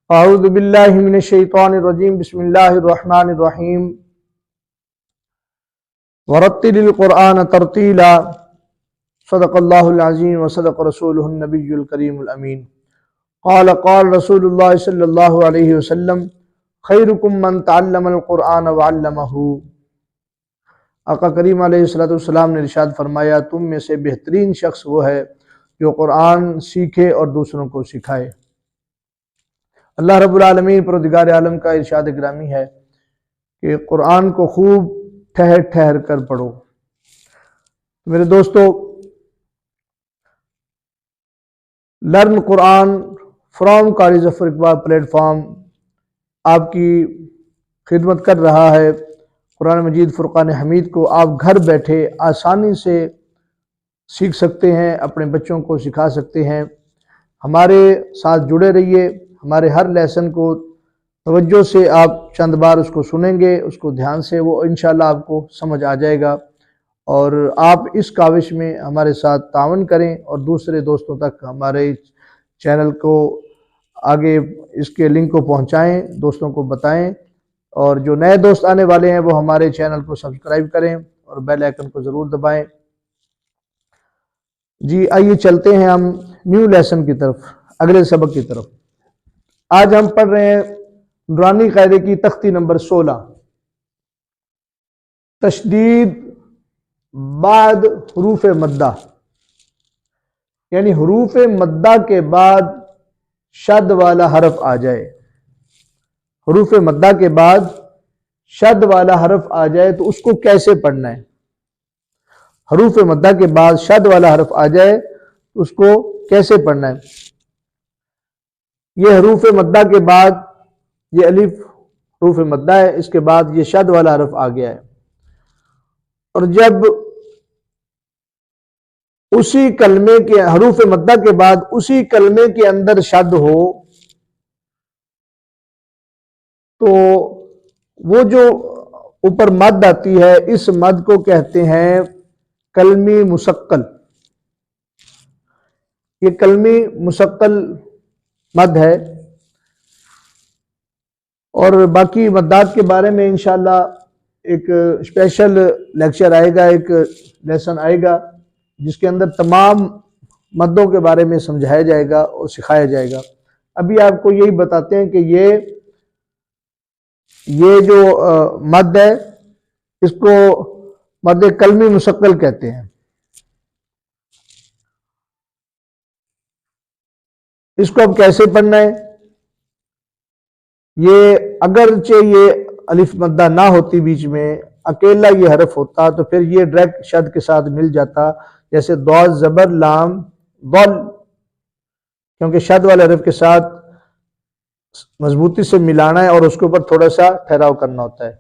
اعوذ باللہ من الشیطان الرجیم بسم اللہ الرحمن الرحیم ورتل القرآن ترتیلا صدق اللہ العظیم وصدق رسولہ النبی الکریم الامین قال رسول اللہ صلی اللہ علیہ وسلم خیرکم من تعلم القرآن وعلمہ۔ آقا کریم علیہ السلام نے ارشاد فرمایا تم میں سے بہترین شخص وہ ہے جو قرآن سیکھے اور دوسروں کو سکھائے۔ اللہ رب العالمین پروردگار عالم کا ارشاد گرامی ہے کہ قرآن کو خوب ٹھہر ٹھہر کر پڑھو۔ میرے دوستو، learn Quran from college Zafar Iqbal plate form آپ کی خدمت کر رہا ہے۔ قرآن مجید فرقان حمید کو آپ گھر بیٹھے آسانی سے سیکھ سکتے ہیں، اپنے بچوں کو سکھا سکتے ہیں۔ ہمارے ساتھ جڑے رہیے، ہمارے ہر لیسن کو توجہ سے آپ چند بار اس کو سنیں گے، اس کو دھیان سے، وہ انشاءاللہ آپ کو سمجھ آ جائے گا، اور آپ اس کاوش میں ہمارے ساتھ تعاون کریں اور دوسرے دوستوں تک ہمارے چینل کو آگے اس کے لنک کو پہنچائیں، دوستوں کو بتائیں، اور جو نئے دوست آنے والے ہیں وہ ہمارے چینل کو سبسکرائب کریں اور بیل آئیکن کو ضرور دبائیں۔ جی آئیے چلتے ہیں ہم نیو لیسن کی طرف، اگلے سبق کی طرف۔ آج ہم پڑھ رہے ہیں نورانی قاعدے کی تختی نمبر 16، تشدید بعد حروف مدہ، یعنی حروف مدہ کے بعد شد والا حرف آ جائے۔ حروف مدہ کے بعد شد والا حرف آ جائے تو اس کو کیسے پڑھنا ہے؟ حروف مدہ کے بعد شد والا حرف آ جائے تو اس کو کیسے پڑھنا ہے؟ یہ حروف مدہ کے بعد یہ الف حروف مدہ ہے، اس کے بعد یہ شد والا حرف آ گیا ہے، اور جب اسی کلمے کے حروف مدہ کے بعد اسی کلمے کے اندر شد ہو تو وہ جو اوپر مد آتی ہے اس مد کو کہتے ہیں کلمی مثقل۔ یہ کلمی مثقل مد ہے، اور باقی مدات کے بارے میں انشاءاللہ ایک اسپیشل لیکچر آئے گا، ایک لیسن آئے گا جس کے اندر تمام مدوں کے بارے میں سمجھایا جائے گا اور سکھایا جائے گا۔ ابھی آپ کو یہی بتاتے ہیں کہ یہ جو مد ہے اس کو مد کلمی مثقل کہتے ہیں۔ اس کو اب کیسے پڑھنا ہے؟ یہ اگرچہ یہ الف مدہ نہ ہوتی بیچ میں، اکیلا یہ حرف ہوتا تو پھر یہ ڈائریکٹ شد کے ساتھ مل جاتا، جیسے دو زبر لام ضل، کیونکہ شد والے حرف کے ساتھ مضبوطی سے ملانا ہے اور اس کے اوپر تھوڑا سا ٹھہراؤ کرنا ہوتا ہے،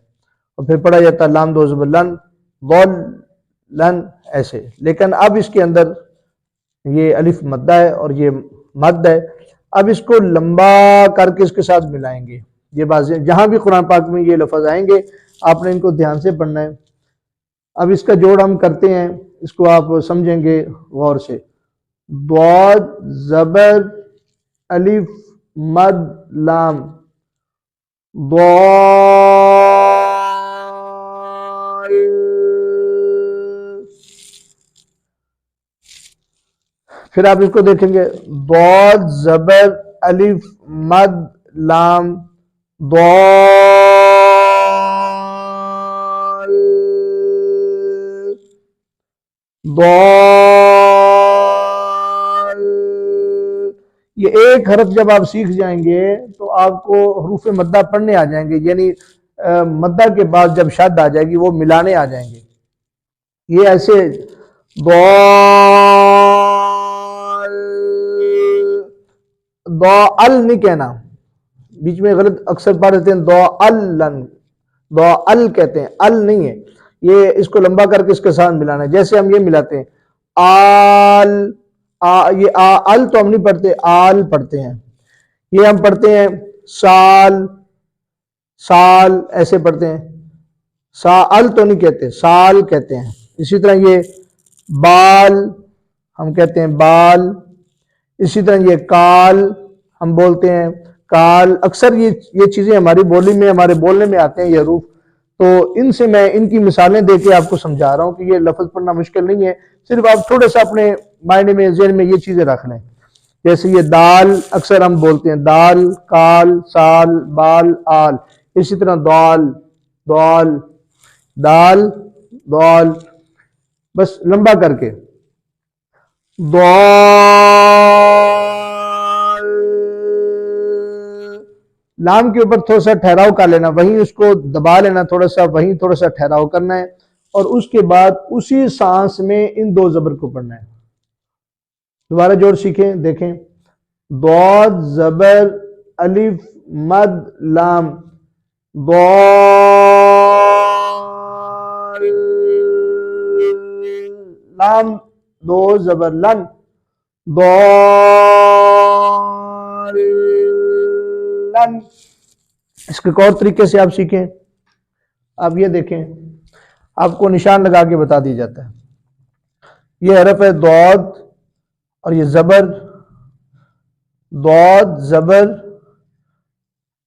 اور پھر پڑھا جاتا لام دو زبر لن ضل لن، ایسے۔ لیکن اب اس کے اندر یہ الف مدہ ہے اور یہ مد ہے، اب اس کو لمبا کر کے اس کے ساتھ ملائیں گے۔ یہ بات جہاں بھی قرآن پاک میں یہ لفظ آئیں گے آپ نے ان کو دھیان سے پڑھنا ہے۔ اب اس کا جوڑ ہم کرتے ہیں، اس کو آپ سمجھیں گے غور سے۔ ضاد زبر الف مد لام ضال، پھر آپ اس کو دیکھیں گے ضاد زبر الف مد لام ضال ضال۔ یہ ایک حرف جب آپ سیکھ جائیں گے تو آپ کو حروف مدہ پڑھنے آ جائیں گے، یعنی مدہ کے بعد جب شد آ جائے گی وہ ملانے آ جائیں گے۔ یہ ایسے ال نہیں کہنا، بیچ میں غلط اکثر پڑھ دیتے ہیں دو ال کہتے ہیں، ال نہیں ہے، یہ اس کو لمبا کر کے اس کے ساتھ ملانا ہے۔ جیسے ہم یہ ملاتے ہیں آل، یہ ال تو ہم نہیں پڑھتے، آل پڑھتے ہیں۔ یہ ہم پڑھتے ہیں سال، سال ایسے پڑھتے ہیں، سال تو نہیں کہتے، سال کہتے ہیں۔ اسی طرح یہ بال ہم کہتے ہیں بال، اسی طرح یہ کال ہم بولتے ہیں کال، اکثر یہ چیزیں ہماری ہمارے بولنے میں آتے ہیں یہ حروف، تو ان سے میں ان کی مثالیں دے کے آپ کو سمجھا رہا ہوں کہ یہ لفظ پڑھنا مشکل نہیں ہے، صرف آپ تھوڑا سا اپنے مائنڈ میں ذہن میں یہ چیزیں رکھ لیں. جیسے یہ دال اکثر ہم بولتے ہیں دال، کال، سال، بال، آل. اسی طرح دال، دال، دال، دال، بس لمبا کر کے دال. لام کے اوپر تھوڑا سا ٹھہراؤ کر لینا، وہیں اس کو دبا لینا تھوڑا سا، وہیں تھوڑا سا ٹھہراؤ کرنا ہے، اور اس کے بعد اسی سانس میں ان دو زبر کو پڑھنا ہے. دوبارہ جوڑ سیکھیں، دیکھیں. ضاد زبر الف مد لام، ضال. لام دو زبر لن، ضال لن. اس کے اور طریقے سے آپ سیکھیں. آپ یہ دیکھیں، آپ کو نشان لگا کے بتا دیا جاتا ہے. یہ حرف ہے ضاد، اور یہ زبر، ضاد زبر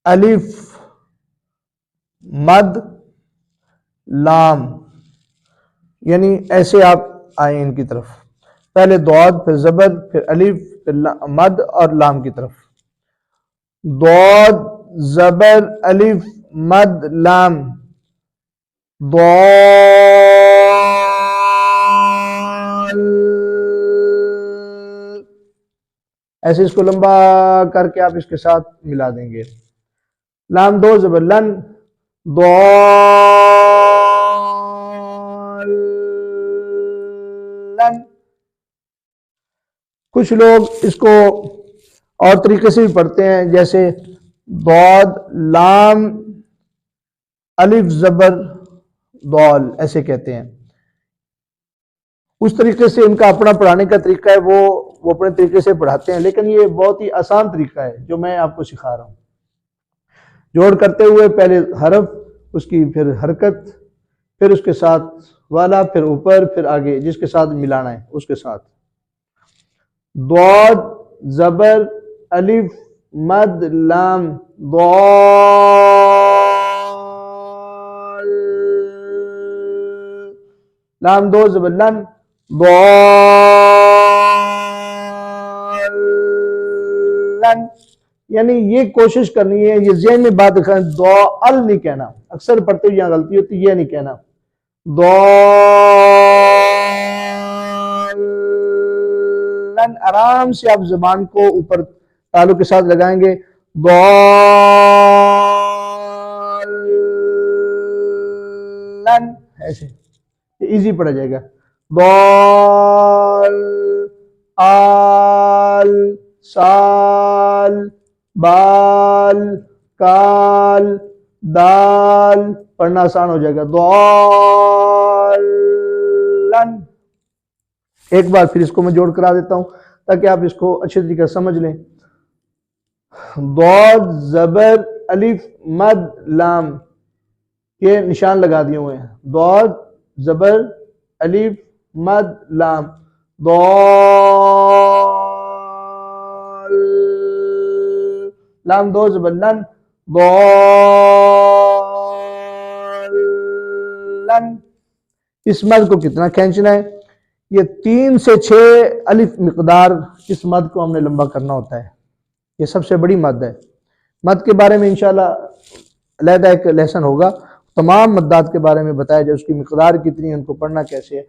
الف مد لام، یعنی ایسے آپ آئیں ان کی طرف، پہلے ضاد پھر زبر پھر الف پھر مد اور لام کی طرف. ضاد زبر الف مد لام، ضال. ایسے اس کو لمبا کر کے آپ اس کے ساتھ ملا دیں گے. لام دو زبر لن، ضال لن. کچھ لوگ اس کو اور طریقے سے بھی پڑھتے ہیں، جیسے ضاد لام الف زبر ضال، ایسے کہتے ہیں. اس طریقے سے ان کا اپنا پڑھانے کا طریقہ ہے، وہ اپنے طریقے سے پڑھاتے ہیں، لیکن یہ بہت ہی آسان طریقہ ہے جو میں آپ کو سکھا رہا ہوں. جوڑ کرتے ہوئے پہلے حرف، اس کی پھر حرکت، پھر اس کے ساتھ والا، پھر اوپر، پھر آگے جس کے ساتھ ملانا ہے اس کے ساتھ. ضاد زبر الف مد لام، ضال. لام دو زبر لن، ضال لن. یعنی یہ کوشش کرنی ہے، یہ ذہن میں بات رکھنا، ضال نہیں کہنا. اکثر پڑھتے ہوئے یہاں غلطی ہوتی ہے، یہ نہیں کہنا. ضال لن، آرام سے آپ زبان کو اوپر تالو کے ساتھ لگائیں گے. ضال لن، ایسے ایزی پڑا جائے گا. ضال، آل، سال، بال، کال، دال، پڑھنا آسان ہو جائے گا. ضال لن. ایک بار پھر اس کو میں جوڑ کرا دیتا ہوں تاکہ آپ اس کو اچھے طریقے سے سمجھ لیں. ضاد زبر الف مد لام، یہ نشان لگا دیے ہوئے ہیں. ضاد زبر الف مد لام، ضال. لام دو زبر لن، ضال لن. اس مد کو کتنا کھینچنا ہے؟ یہ 3 سے 6 الف مقدار اس مد کو ہم نے لمبا کرنا ہوتا ہے. یہ سب سے بڑی مد ہے. مد کے بارے میں انشاءاللہ علیحدہ ایک لیسن ہوگا، تمام مدات کے بارے میں بتایا جائے، اس کی مقدار کتنی ہے، ان کو پڑھنا کیسے ہے.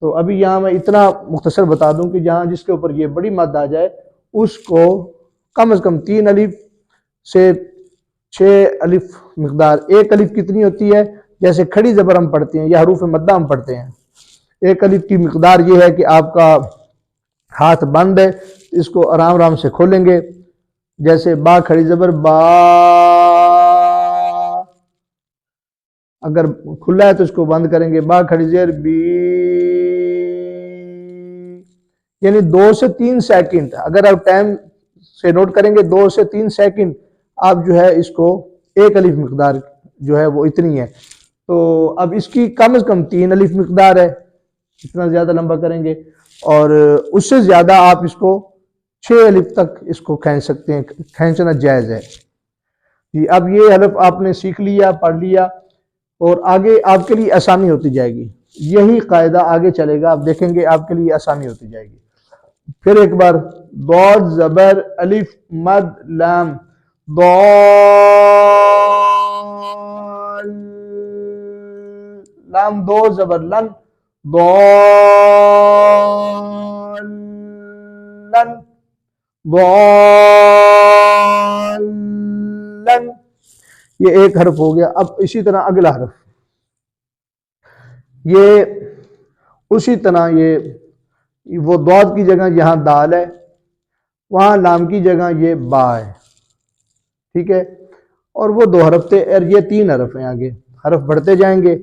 تو ابھی یہاں میں اتنا مختصر بتا دوں کہ جہاں جس کے اوپر یہ بڑی مد آ جائے اس کو کم از کم 3 الف سے 6 الف مقدار. ایک الف کتنی ہوتی ہے؟ جیسے کھڑی زبر ہم پڑھتے ہیں یا حروف مدہ ہم پڑھتے ہیں، ایک الف کی مقدار یہ ہے کہ آپ کا ہاتھ بند ہے، اس کو آرام آرام سے کھولیں گے. جیسے با کھڑی زبر با، اگر کھلا ہے تو اس کو بند کریں گے. با کھڑی زیر بی، یعنی 2 سے 3 سیکنڈ اگر آپ ٹائم سے نوٹ کریں گے، 2 سے 3 سیکنڈ آپ جو ہے اس کو ایک الف مقدار جو ہے وہ اتنی ہے. تو اب اس کی کم از کم 3 الف مقدار ہے، اتنا زیادہ لمبا کریں گے، اور اس سے زیادہ آپ اس کو 6 الف تک اس کو کھینچ سکتے ہیں، کھینچنا جائز ہے جی۔ اب یہ حرف آپ نے سیکھ لیا، پڑھ لیا، اور آگے آپ کے لیے آسانی ہوتی جائے گی، یہی قاعدہ آگے چلے گا، آپ دیکھیں گے آپ کے لیے آسانی ہوتی جائے گی۔ پھر ایک بار، ضاد زبر الف مد لام، ضال، لام دو زبر لن، ضالن، ضالن، یہ ایک حرف ہو گیا۔ اب اسی طرح اگلا حرف، یہ اسی طرح یہ وہ ضاد کی جگہ یہاں دال ہے، وہاں لام کی جگہ یہ با ہے، ٹھیک ہے، اور وہ 2 حرف تھے، اور یہ 3 حرف ہیں۔ آگے حرف بڑھتے جائیں گے،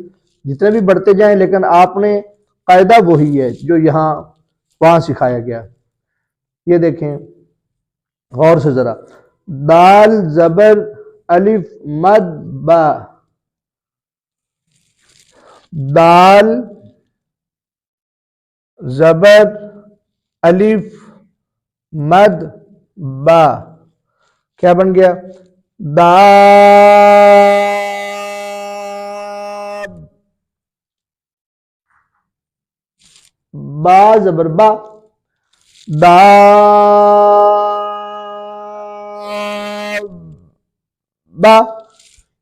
جتنے بھی بڑھتے جائیں، لیکن آپ نے قاعدہ وہی ہے جو یہاں وہاں سکھایا گیا۔ یہ دیکھیں غور سے ذرا، دال زبر الف مد با، دال زبر الف مد با، کیا بن گیا؟ داب، با زبر با، داب با،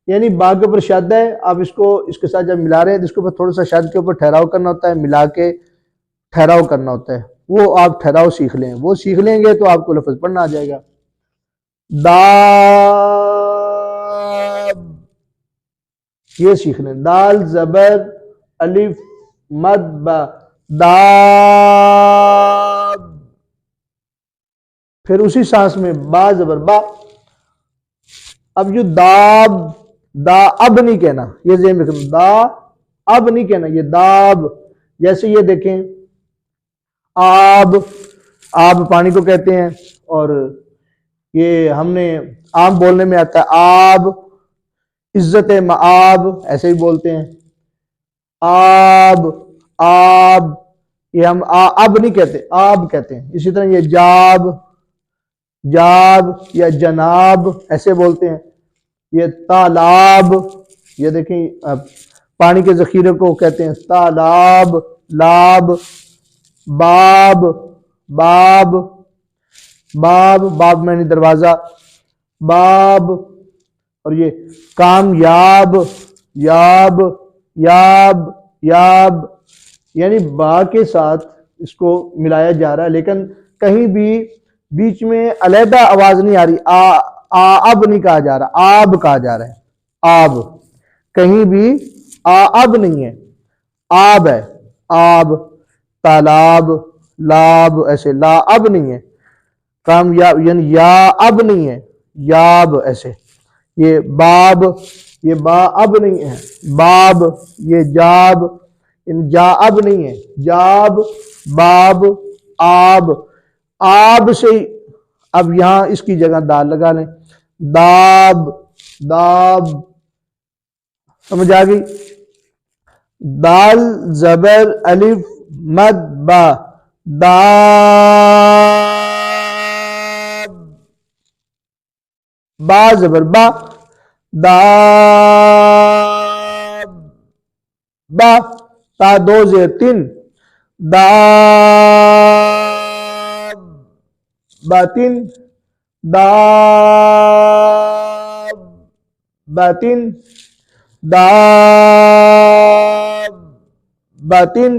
یعنی با کے اوپر شد ہے، آپ اس کو اس کے ساتھ جب ملا رہے ہیں تو اس کے اوپر تھوڑا سا شد کے اوپر ٹھہراؤ کرنا ہوتا ہے، ملا کے ٹھہراؤ کرنا ہوتا ہے، وہ آپ ٹھہراؤ سیکھ لیں، وہ سیکھ لیں گے تو آپ کو لفظ پڑھنا آ جائے گا۔ داب، یہ سیکھ لیں، دال زبر الف مد با، داب، پھر اسی سانس میں با زبر با۔ اب جو داب، دا اب نہیں کہنا، یہ ذہن میں رکھنا، دا اب نہیں کہنا، یہ داب۔ جیسے یہ دیکھیں، آب، آب پانی کو کہتے ہیں، اور یہ ہم نے عام بولنے میں آتا ہے آب، عزت مآب، ایسے ہی بولتے ہیں، آب، آب، یہ ہم اب نہیں کہتے، آب کہتے ہیں۔ اسی طرح یہ جاب، جاب یا جناب ایسے بولتے ہیں۔ یہ تالاب، یہ دیکھیں پانی کے ذخیرے کو کہتے ہیں تالاب، لاب، باب، باب، باب، باب میں نے دروازہ، باب، اور یہ کامیاب، یاب، یاب، یاب، یعنی با کے ساتھ اس کو ملایا جا رہا ہے، لیکن کہیں بھی بیچ میں علیحدہ آواز نہیں آ رہی، اب نہیں کہا جا رہا، آب کہا جا رہا ہے، آب، کہیں بھی اب نہیں ہے، آب ہے، آب، تالاب، لاب، ایسے لا اب نہیں ہے، کامیاب یعنی یا اب نہیں ہے، یاب ایسے، یہ باب، یہ با اب نہیں ہے، باب، یہ جاب، جا اب نہیں ہے، جاب، باب، آب، آب سے اب یہاں اس کی جگہ دال لگا لیں، داب، داب، سمجھ آ گئی؟ دال زبر الف مد با، داب، با زبر با، داب، با، تا دو زیر 3، داب، باطن، داب، باطن، داب، باطن۔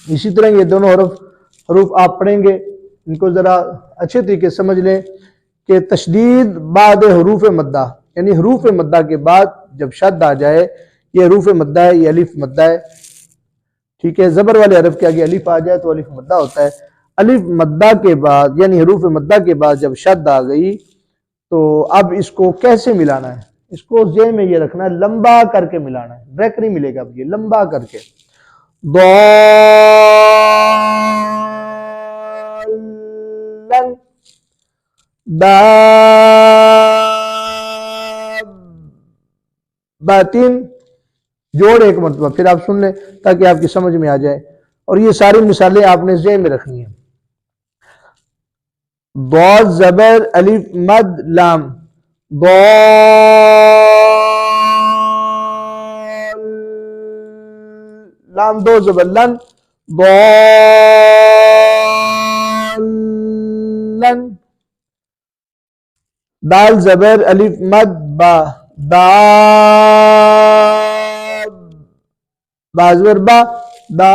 اسی طرح یہ دونوں حروف آپ پڑھیں گے، ان کو ذرا اچھے طریقے سے سمجھ لیں کہ تشدید بعد حروف مدہ، یعنی حروف مدہ کے بعد جب شد آ جائے، یہ حروف مدہ ہے، یہ الف مدہ ہے، ٹھیک ہے، زبر والے حرف کے آگے الف آ جائے تو الف مدہ ہوتا ہے۔ الف مدہ کے بعد یعنی حروف مدہ کے بعد جب شد آ گئی تو اب اس کو کیسے ملانا ہے؟ اس کو ذہن میں یہ رکھنا ہے، لمبا کر کے ملانا ہے، ڈائریکٹ نہیں ملے گا، اب یہ لمبا کر کے، ضالن، داب، باطن، جوڑ ایک مرتبہ، پھر آپ سن لیں تاکہ آپ کی سمجھ میں آ جائے، اور یہ ساری مثالیں آپ نے ذہن میں رکھنی ہیں۔ ضاد زبر الف مد لام ضال لام دو زبر لن ضالن دال زبر الف مد با داب با زبر با داب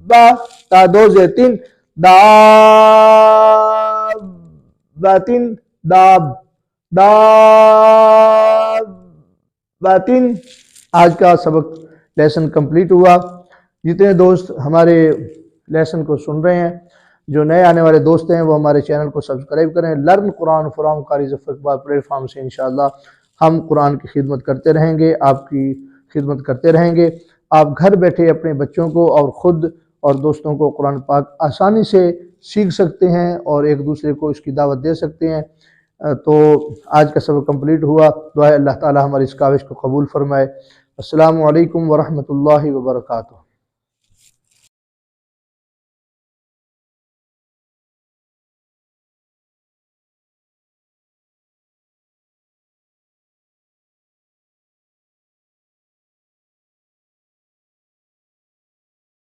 با تا دو زیتین داب باتن داب داب باتن آج کا سبق لیسن کمپلیٹ ہوا. جتنے دوست ہمارے لیسن کو سن رہے ہیں، جو نئے آنے والے دوست ہیں، وہ ہمارے چینل کو سبسکرائب کریں. لرن قرآن فرام قاری ظفر اقبال پلیٹ فارم سے انشاءاللہ ہم قرآن کی خدمت کرتے رہیں گے، آپ کی خدمت کرتے رہیں گے. آپ گھر بیٹھے اپنے بچوں کو اور خود اور دوستوں کو قرآن پاک آسانی سے سیکھ سکتے ہیں اور ایک دوسرے کو اس کی دعوت دے سکتے ہیں. تو آج کا سبق کمپلیٹ ہوا. دعا ہے اللہ تعالی ہماری اس کاوش کو قبول فرمائے. السلام علیکم ورحمۃ اللہ وبرکاتہ.